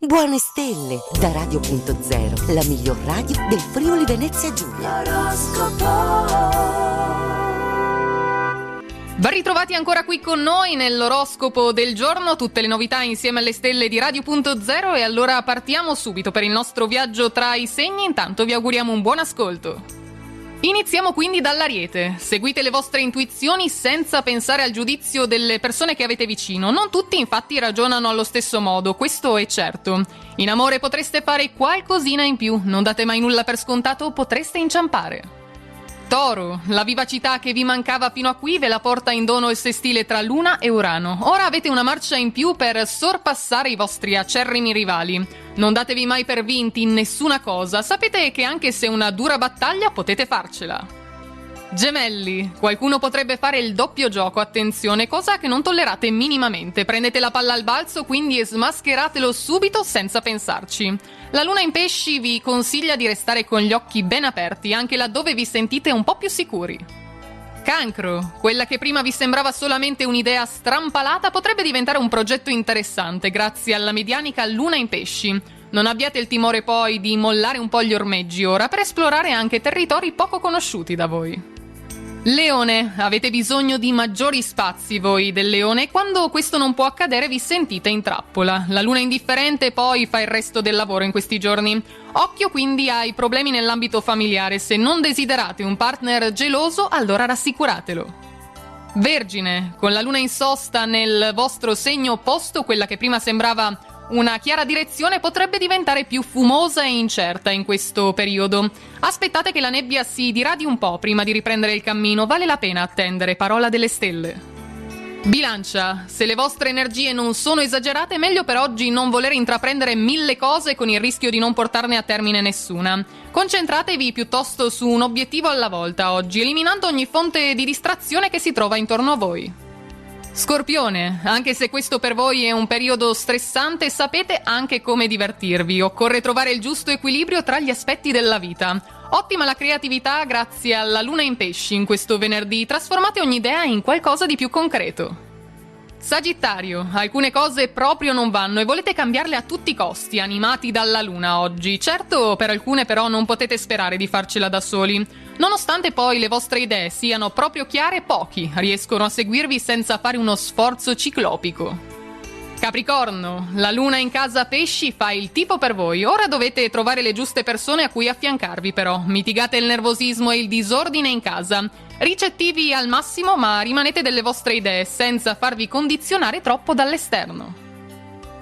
Buone stelle da Radio.0, la miglior radio del Friuli Venezia Giulia. Ben ritrovati ancora qui con noi nell'oroscopo del giorno, tutte le novità insieme alle stelle di Radio.0 e allora partiamo subito per il nostro viaggio tra i segni, intanto vi auguriamo un buon ascolto. Iniziamo quindi dall'Ariete. Seguite le vostre intuizioni senza pensare al giudizio delle persone che avete vicino. Non tutti infatti ragionano allo stesso modo, questo è certo. In amore potreste fare qualcosina in più, non date mai nulla per scontato, potreste inciampare. Toro, la vivacità che vi mancava fino a qui ve la porta in dono il sestile tra Luna e Urano. Ora avete una marcia in più per sorpassare i vostri acerrimi rivali. Non datevi mai per vinti in nessuna cosa, sapete che anche se è una dura battaglia potete farcela. Gemelli, qualcuno potrebbe fare il doppio gioco, attenzione, cosa che non tollerate minimamente. Prendete la palla al balzo quindi e smascheratelo subito senza pensarci. La luna in pesci vi consiglia di restare con gli occhi ben aperti, anche laddove vi sentite un po' più sicuri. Cancro, quella che prima vi sembrava solamente un'idea strampalata potrebbe diventare un progetto interessante grazie alla medianica luna in pesci. Non abbiate il timore poi di mollare un po' gli ormeggi ora per esplorare anche territori poco conosciuti da voi. Leone, avete bisogno di maggiori spazi voi del leone e quando questo non può accadere vi sentite in trappola. La luna indifferente poi fa il resto del lavoro in questi giorni. Occhio quindi ai problemi nell'ambito familiare, se non desiderate un partner geloso allora rassicuratelo. Vergine, con la luna in sosta nel vostro segno opposto, quella che prima sembrava una chiara direzione potrebbe diventare più fumosa e incerta in questo periodo. Aspettate che la nebbia si diradi un po' prima di riprendere il cammino, vale la pena attendere, parola delle stelle. Bilancia, se le vostre energie non sono esagerate, meglio per oggi non voler intraprendere 1000 cose con il rischio di non portarne a termine nessuna. Concentratevi piuttosto su un obiettivo alla volta oggi, eliminando ogni fonte di distrazione che si trova intorno a voi. Scorpione, anche se questo per voi è un periodo stressante, sapete anche come divertirvi. Occorre trovare il giusto equilibrio tra gli aspetti della vita. Ottima la creatività grazie alla luna in pesci in questo venerdì. Trasformate ogni idea in qualcosa di più concreto. Sagittario, alcune cose proprio non vanno e volete cambiarle a tutti i costi, animati dalla luna oggi. Certo, per alcune però non potete sperare di farcela da soli. Nonostante poi le vostre idee siano proprio chiare, pochi riescono a seguirvi senza fare uno sforzo ciclopico. Capricorno, la luna in casa pesci fa il tipo per voi. Ora dovete trovare le giuste persone a cui affiancarvi però. Mitigate il nervosismo e il disordine in casa. Ricettivi al massimo ma rimanete delle vostre idee senza farvi condizionare troppo dall'esterno.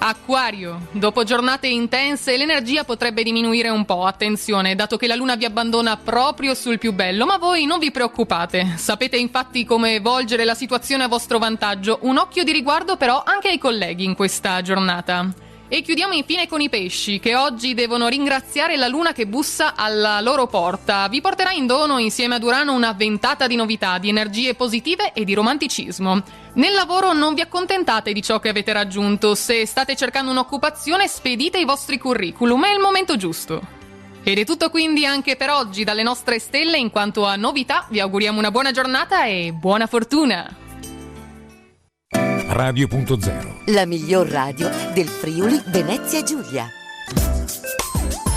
Acquario, dopo giornate intense l'energia potrebbe diminuire un po', attenzione, dato che la luna vi abbandona proprio sul più bello, ma voi non vi preoccupate. Sapete infatti come volgere la situazione a vostro vantaggio, un occhio di riguardo però anche ai colleghi in questa giornata. E chiudiamo infine con i pesci, che oggi devono ringraziare la luna che bussa alla loro porta. Vi porterà in dono insieme ad Urano una ventata di novità, di energie positive e di romanticismo. Nel lavoro non vi accontentate di ciò che avete raggiunto. Se state cercando un'occupazione, spedite i vostri curriculum, è il momento giusto. Ed è tutto quindi anche per oggi dalle nostre stelle. In quanto a novità, vi auguriamo una buona giornata e buona fortuna! Radio.0, la miglior radio del Friuli Venezia Giulia.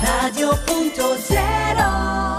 Radio.0